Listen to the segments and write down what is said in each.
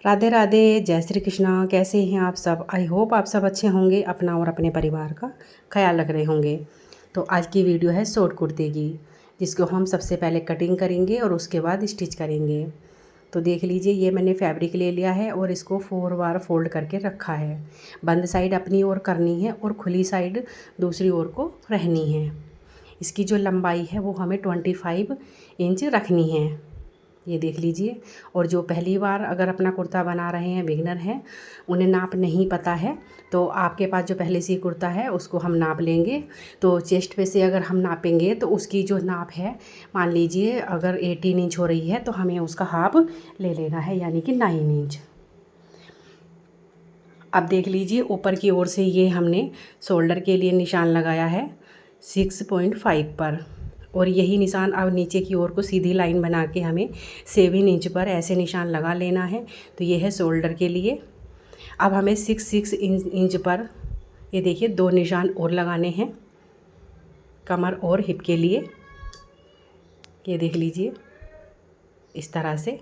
राधे राधे, जय श्री कृष्णा। कैसे हैं आप सब? आई होप आप सब अच्छे होंगे, अपना और अपने परिवार का ख्याल रख रहे होंगे। तो आज की वीडियो है शॉर्ट कुर्ते की, जिसको हम सबसे पहले कटिंग करेंगे और उसके बाद स्टिच करेंगे। तो देख लीजिए, ये मैंने फैब्रिक ले लिया है और इसको 4 बार फोल्ड करके रखा है। बंद साइड अपनी ओर करनी है और खुली साइड दूसरी ओर को रहनी है। इसकी जो लंबाई है वो हमें 25 इंच रखनी है, ये देख लीजिए। और जो पहली बार अगर अपना कुर्ता बना रहे हैं, बिगनर हैं, उन्हें नाप नहीं पता है, तो आपके पास जो पहले से ही कुर्ता है उसको हम नाप लेंगे। तो चेस्ट पे से अगर हम नापेंगे तो उसकी जो नाप है, मान लीजिए अगर 18 इंच हो रही है तो हमें उसका हाफ ले लेना है, यानी कि 9 इंच। अब देख लीजिए, ऊपर की ओर से ये हमने शोल्डर के लिए निशान लगाया है 6.5 पर, और यही निशान अब नीचे की ओर को सीधी लाइन बना के हमें 7 इंच पर ऐसे निशान लगा लेना है। तो ये है शोल्डर के लिए। अब हमें 6 इंच पर ये देखिए 2 निशान और लगाने हैं कमर और हिप के लिए, ये देख लीजिए इस तरह से।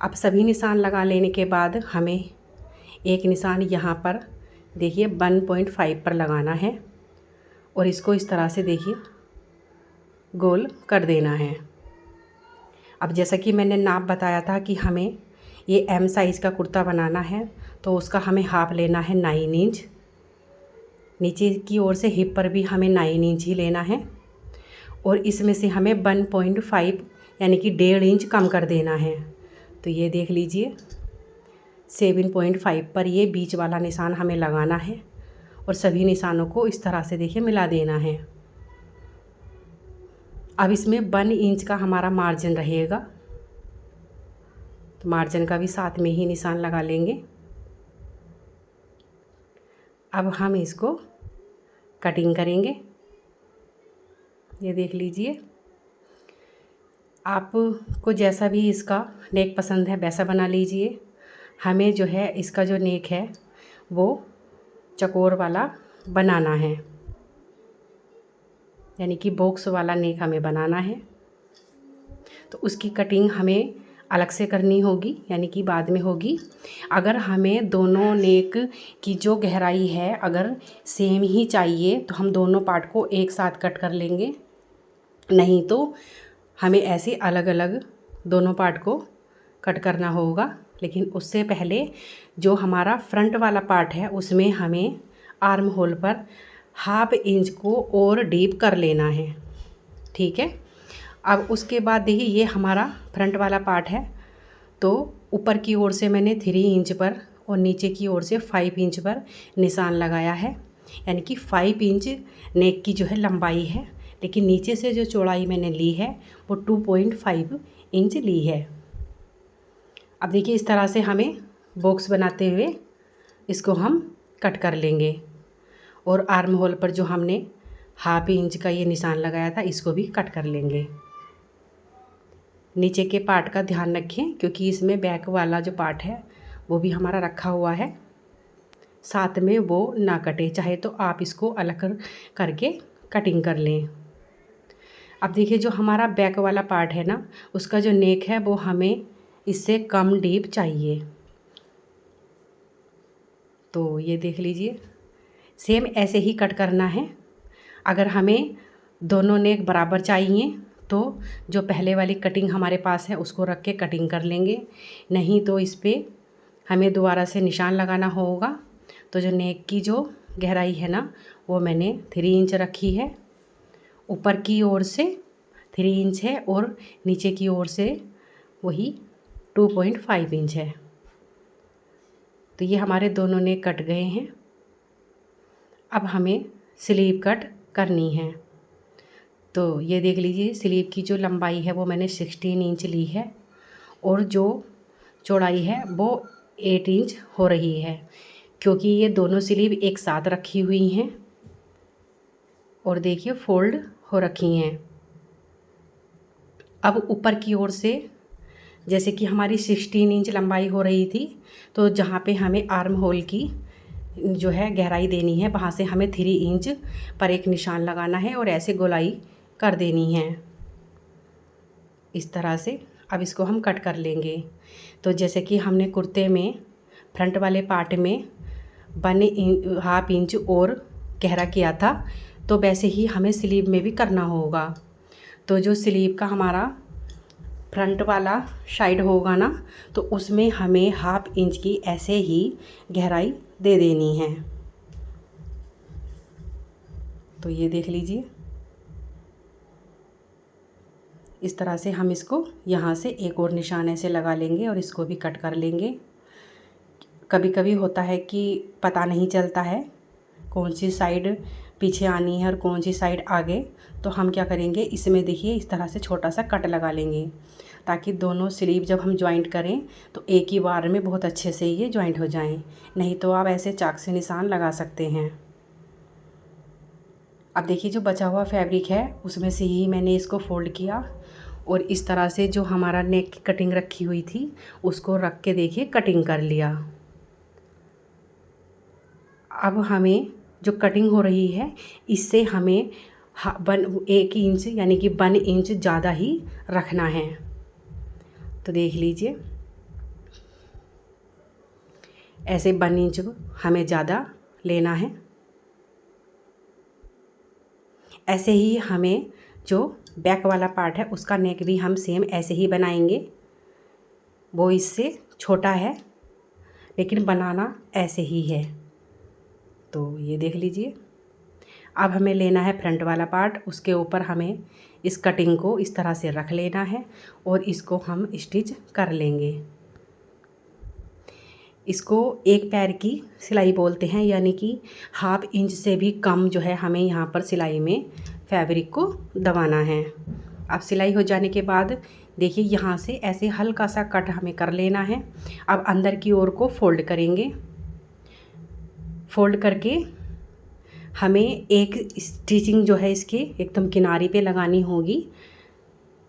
अब सभी निशान लगा लेने के बाद हमें एक निशान यहाँ पर देखिए 1.5 पर लगाना है और इसको इस तरह से देखिए गोल कर देना है। अब जैसा कि मैंने नाप बताया था कि हमें ये एम साइज़ का कुर्ता बनाना है, तो उसका हमें हाफ लेना है 9 इंच। नीचे की ओर से हिप पर भी हमें 9 इंच ही लेना है, और इसमें से हमें 1.5 यानी कि 1.5 इंच कम कर देना है। तो ये देख लीजिए 7.5 पर ये बीच वाला निशान हमें लगाना है और सभी निशानों को इस तरह से देखिए मिला देना है। अब इसमें 1 इंच का हमारा मार्जिन रहेगा, तो मार्जिन का भी साथ में ही निशान लगा लेंगे। अब हम इसको कटिंग करेंगे, ये देख लीजिए। आपको जैसा भी इसका नेक पसंद है वैसा बना लीजिए। हमें जो है इसका जो नेक है वो चकोर वाला बनाना है, यानी कि बॉक्स वाला नेक हमें बनाना है। तो उसकी कटिंग हमें अलग से करनी होगी, यानी कि बाद में होगी। अगर हमें दोनों नेक की जो गहराई है अगर सेम ही चाहिए तो हम दोनों पार्ट को एक साथ कट कर लेंगे, नहीं तो हमें ऐसे अलग अलग दोनों पार्ट को कट करना होगा। लेकिन उससे पहले जो हमारा फ्रंट वाला पार्ट है उसमें हमें आर्म होल पर हाफ इंच को और डीप कर लेना है, ठीक है। अब उसके बाद देखिए ये हमारा फ्रंट वाला पार्ट है, तो ऊपर की ओर से मैंने 3 इंच पर और नीचे की ओर से 5 इंच पर निशान लगाया है, यानी कि 5 इंच नेक की जो है लंबाई है, लेकिन नीचे से जो चौड़ाई मैंने ली है वो 2.5 इंच ली है। अब देखिए इस तरह से हमें बॉक्स बनाते हुए इसको हम कट कर लेंगे, और आर्म होल पर जो हमने हाफ इंच का ये निशान लगाया था इसको भी कट कर लेंगे। नीचे के पार्ट का ध्यान रखें, क्योंकि इसमें बैक वाला जो पार्ट है वो भी हमारा रखा हुआ है, साथ में वो ना कटे। चाहे तो आप इसको अलग करके कटिंग कर लें। अब देखिए जो हमारा बैक वाला पार्ट है ना, उसका जो नेक है वो हमें इससे कम डीप चाहिए। तो ये देख लीजिए सेम ऐसे ही कट करना है। अगर हमें दोनों नेक बराबर चाहिए तो जो पहले वाली कटिंग हमारे पास है उसको रख के कटिंग कर लेंगे, नहीं तो इस पर हमें दोबारा से निशान लगाना होगा। तो जो नेक की जो गहराई है ना वो मैंने 3 इंच रखी है, ऊपर की ओर से 3 इंच है और नीचे की ओर से वही 2.5 इंच है। तो ये हमारे दोनों नेक कट गए हैं। अब हमें स्लीव कट करनी है। तो ये देख लीजिए स्लीव की जो लंबाई है वो मैंने 16 इंच ली है, और जो चौड़ाई है वो 8 इंच हो रही है, क्योंकि ये दोनों स्लीव एक साथ रखी हुई हैं और देखिए फोल्ड हो रखी हैं। अब ऊपर की ओर से जैसे कि हमारी 16 इंच लंबाई हो रही थी, तो जहाँ पे हमें आर्म होल की जो है गहराई देनी है वहाँ से हमें 3 इंच पर एक निशान लगाना है और ऐसे गोलाई कर देनी है। इस तरह से। अब इसको हम कट कर लेंगे। तो जैसे कि हमने कुर्ते में फ्रंट वाले पार्ट में 1.5 इंच और गहरा किया था, तो वैसे ही हमें स्लीव में भी करना होगा। तो जो स्लीव का हमारा फ्रंट वाला साइड होगा ना, तो उसमें हमें 1/2 इंच की ऐसे ही गहराई दे देनी है। तो ये देख लीजिए, इस तरह से हम इसको यहाँ से एक और निशान ऐसे लगा लेंगे और इसको भी कट कर लेंगे। कभी कभी होता है कि पता नहीं चलता है कौन सी साइड पीछे आनी है और कौन सी साइड आगे, तो हम क्या करेंगे, इसमें देखिए इस तरह से छोटा सा कट लगा लेंगे, ताकि दोनों स्लीव जब हम जॉइंट करें तो एक ही बार में बहुत अच्छे से ये जॉइंट हो जाएं। नहीं तो आप ऐसे चाक से निशान लगा सकते हैं। अब देखिए जो बचा हुआ फैब्रिक है उसमें से ही मैंने इसको फोल्ड किया और इस तरह से जो हमारा नेक की कटिंग रखी हुई थी उसको रख के देखिए कटिंग कर लिया। अब हमें जो कटिंग हो रही है इससे हमें 1 इंच यानी कि 1 इंच ज़्यादा ही रखना है। तो देख लीजिए, ऐसे 1 इंच हमें ज़्यादा लेना है। ऐसे ही हमें जो बैक वाला पार्ट है उसका नेक भी हम सेम ऐसे ही बनाएंगे। वो इससे छोटा है लेकिन बनाना ऐसे ही है। तो ये देख लीजिए, अब हमें लेना है फ्रंट वाला पार्ट, उसके ऊपर हमें इस कटिंग को इस तरह से रख लेना है और इसको हम स्टिच कर लेंगे। इसको एक पैर की सिलाई बोलते हैं, यानी कि 1/2 इंच से भी कम जो है हमें यहाँ पर सिलाई में फैब्रिक को दबाना है। अब सिलाई हो जाने के बाद देखिए यहाँ से ऐसे हल्का सा कट हमें कर लेना है। अब अंदर की ओर को फोल्ड करेंगे। फोल्ड करके हमें एक स्टिचिंग जो है इसके एकदम किनारे पे लगानी होगी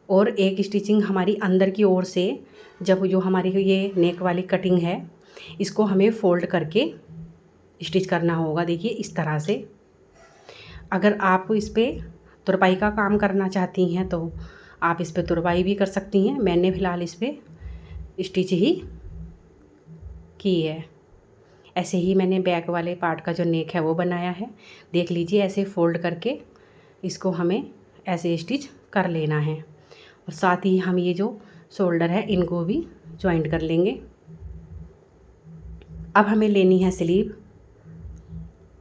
और एक स्टिचिंग हमारी अंदर की ओर से, जब जो हमारी ये नेक वाली कटिंग है इसको हमें फोल्ड करके स्टिच करना होगा। देखिए इस तरह से। अगर आप इस पर तुरपाई का काम करना चाहती हैं तो आप इस पर तुरपाई भी कर सकती हैं। मैंने फ़िलहाल इस पर स्टिच ही की है। ऐसे ही मैंने बैक वाले पार्ट का जो नेक है वो बनाया है। देख लीजिए, ऐसे फोल्ड करके इसको हमें ऐसे स्टिच कर लेना है और साथ ही हम ये जो शोल्डर है इनको भी जॉइंट कर लेंगे। अब हमें लेनी है स्लीव।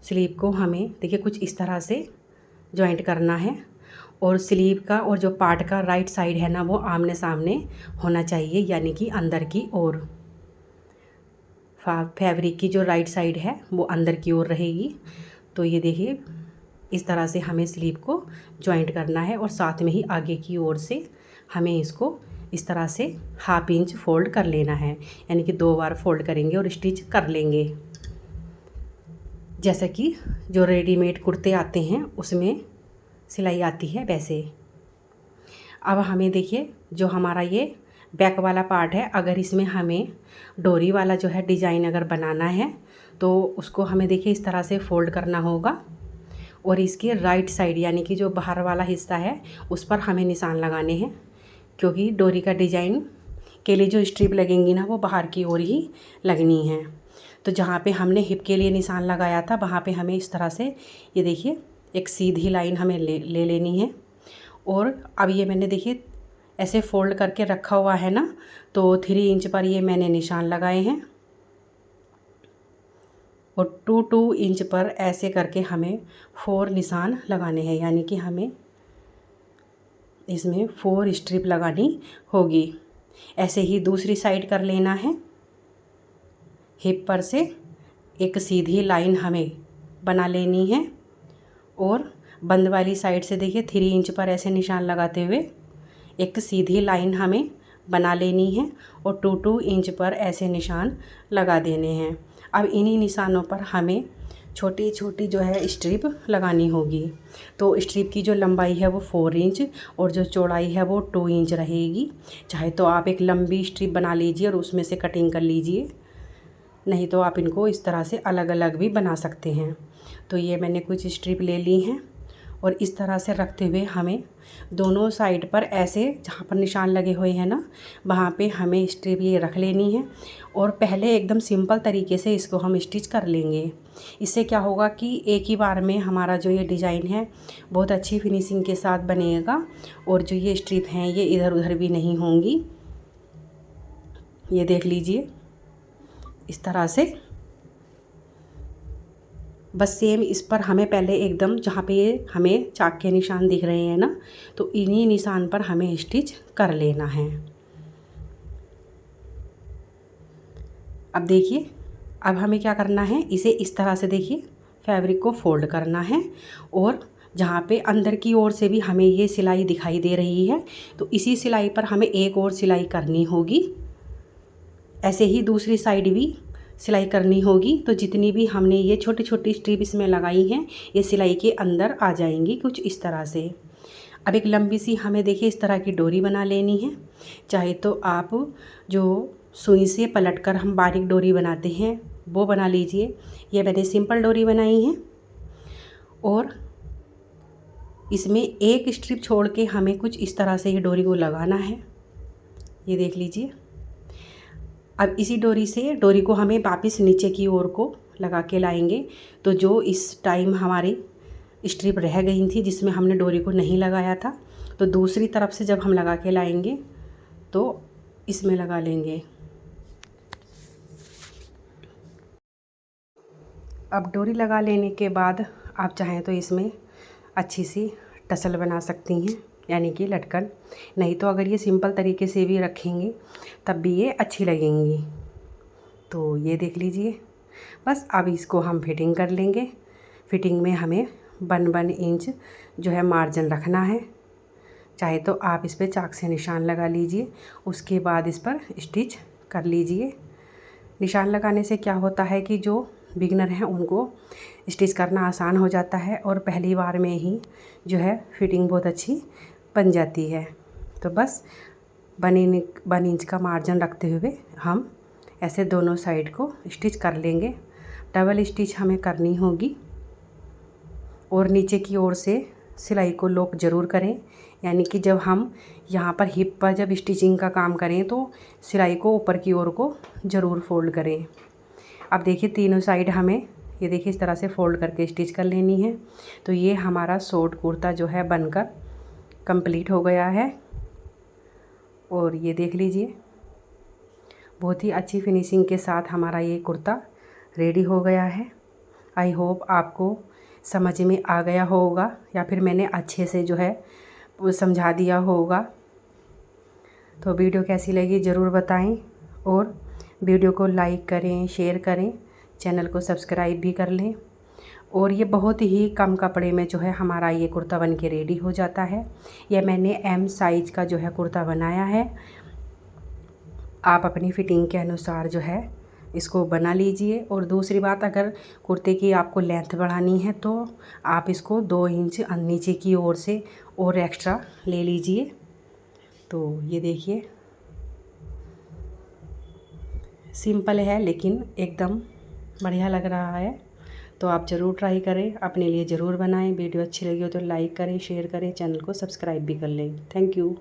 स्लीव को हमें देखिए कुछ इस तरह से जॉइंट करना है और स्लीव का और जो पार्ट का राइट साइड है ना वो आमने सामने होना चाहिए, यानी कि अंदर की ओर। फैब्रिक की जो राइट साइड है वो अंदर की ओर रहेगी। तो ये देखिए इस तरह से हमें स्लीव को जॉइंट करना है और साथ में ही आगे की ओर से हमें इसको इस तरह से 1/2 इंच फोल्ड कर लेना है, यानी कि 2 बार फोल्ड करेंगे और स्टिच कर लेंगे। जैसा कि जो रेडीमेड कुर्ते आते हैं उसमें सिलाई आती है वैसे। अब हमें देखिए जो हमारा ये बैक वाला पार्ट है, अगर इसमें हमें डोरी वाला जो है डिज़ाइन अगर बनाना है तो उसको हमें देखिए इस तरह से फोल्ड करना होगा और इसके राइट साइड यानी कि जो बाहर वाला हिस्सा है उस पर हमें निशान लगाने हैं, क्योंकि डोरी का डिज़ाइन के लिए जो स्ट्रिप लगेंगी ना वो बाहर की ओर ही लगनी है। तो जहाँ पे हमने हिप के लिए निशान लगाया था वहाँ पे हमें इस तरह से ये देखिए एक सीधी लाइन हमें ले लेनी है। और अब ये मैंने देखिए ऐसे फोल्ड करके रखा हुआ है ना, तो 3 इंच पर ये मैंने निशान लगाए हैं और 2 इंच पर ऐसे करके हमें 4 निशान लगाने हैं, यानी कि हमें इसमें 4 स्ट्रिप लगानी होगी। ऐसे ही दूसरी साइड कर लेना है। हिप पर से एक सीधी लाइन हमें बना लेनी है और बंद वाली साइड से देखिए 3 इंच पर ऐसे निशान लगाते हुए एक सीधी लाइन हमें बना लेनी है और 2 इंच पर ऐसे निशान लगा देने हैं। अब इन्हीं निशानों पर हमें छोटी छोटी जो है स्ट्रिप लगानी होगी। तो स्ट्रिप की जो लंबाई है वो 4 इंच और जो चौड़ाई है वो 2 इंच रहेगी। चाहे तो आप एक लंबी स्ट्रिप बना लीजिए और उसमें से कटिंग कर लीजिए, नहीं तो आप इनको इस तरह से अलग अलग भी बना सकते हैं। तो ये मैंने कुछ स्ट्रिप ले ली हैं और इस तरह से रखते हुए हमें दोनों साइड पर ऐसे जहाँ पर निशान लगे हुए हैं ना, वहाँ पे हमें स्ट्रिप ये रख लेनी है और पहले एकदम सिंपल तरीके से इसको हम स्टिच कर लेंगे। इससे क्या होगा कि एक ही बार में हमारा जो ये डिज़ाइन है बहुत अच्छी फिनिशिंग के साथ बनेगा और जो ये स्ट्रिप हैं ये इधर उधर भी नहीं होंगी। ये देख लीजिए इस तरह से। बस सेम इस पर हमें पहले एकदम जहाँ पे ये हमें चाक के निशान दिख रहे हैं ना, तो इन्हीं निशान पर हमें स्टिच कर लेना है। अब देखिए, अब हमें क्या करना है, इसे इस तरह से देखिए फैब्रिक को फोल्ड करना है और जहाँ पे अंदर की ओर से भी हमें ये सिलाई दिखाई दे रही है तो इसी सिलाई पर हमें एक और सिलाई करनी होगी। ऐसे ही दूसरी साइड भी सिलाई करनी होगी। तो जितनी भी हमने ये छोटी छोटी स्ट्रिप इसमें लगाई हैं ये सिलाई के अंदर आ जाएंगी कुछ इस तरह से। अब एक लंबी सी हमें देखिए इस तरह की डोरी बना लेनी है। चाहे तो आप जो सुई से पलट कर हम बारीक डोरी बनाते हैं वो बना लीजिए। ये मैंने सिंपल डोरी बनाई है और इसमें एक स्ट्रिप छोड़ के हमें कुछ इस तरह से ये डोरी को लगाना है। ये देख लीजिए। अब इसी डोरी से डोरी को हमें वापस नीचे की ओर को लगा के लाएंगे। तो जो इस टाइम हमारी स्ट्रिप रह गई थी जिसमें हमने डोरी को नहीं लगाया था, तो दूसरी तरफ से जब हम लगा के लाएंगे तो इसमें लगा लेंगे। अब डोरी लगा लेने के बाद आप चाहें तो इसमें अच्छी सी टसल बना सकती हैं, यानी कि लटकन। नहीं तो अगर ये सिंपल तरीके से भी रखेंगे तब भी ये अच्छी लगेंगी। तो ये देख लीजिए। बस अब इसको हम फिटिंग कर लेंगे। फिटिंग में हमें 1 इंच जो है मार्जिन रखना है। चाहे तो आप इस पर चाक से निशान लगा लीजिए, उसके बाद इस पर स्टिच कर लीजिए। निशान लगाने से क्या होता है कि जो बिगनर हैं उनको स्टिच करना आसान हो जाता है और पहली बार में ही जो है फिटिंग बहुत अच्छी बन जाती है। तो बस 1 इंच का मार्जिन रखते हुए हम ऐसे दोनों साइड को स्टिच कर लेंगे। डबल स्टिच हमें करनी होगी और नीचे की ओर से सिलाई को लॉक ज़रूर करें, यानी कि जब हम यहाँ पर हिप पर जब स्टिचिंग का काम करें तो सिलाई को ऊपर की ओर को ज़रूर फोल्ड करें। अब देखिए तीनों साइड हमें ये देखिए इस तरह से फोल्ड करके स्टिच कर लेनी है। तो ये हमारा शॉर्ट कुर्ता जो है बनकर कंप्लीट हो गया है। और ये देख लीजिए बहुत ही अच्छी फिनिशिंग के साथ हमारा ये कुर्ता रेडी हो गया है। आई होप आपको समझ में आ गया होगा या फिर मैंने अच्छे से जो है वो समझा दिया होगा। तो वीडियो कैसी लगी ज़रूर बताएं और वीडियो को लाइक करें, शेयर करें, चैनल को सब्सक्राइब भी कर लें। और ये बहुत ही कम कपड़े में जो है हमारा ये कुर्ता बन के रेडी हो जाता है। यह मैंने एम साइज़ का जो है कुर्ता बनाया है। आप अपनी फिटिंग के अनुसार जो है इसको बना लीजिए। और दूसरी बात, अगर कुर्ते की आपको लेंथ बढ़ानी है तो आप इसको 2 इंच नीचे की ओर से और एक्स्ट्रा ले लीजिए। तो ये देखिए सिंपल है लेकिन एकदम बढ़िया लग रहा है। तो आप ज़रूर ट्राई करें, अपने लिए ज़रूर बनाएं। वीडियो अच्छी लगी हो तो लाइक करें, शेयर करें, चैनल को सब्सक्राइब भी कर लें। Thank you.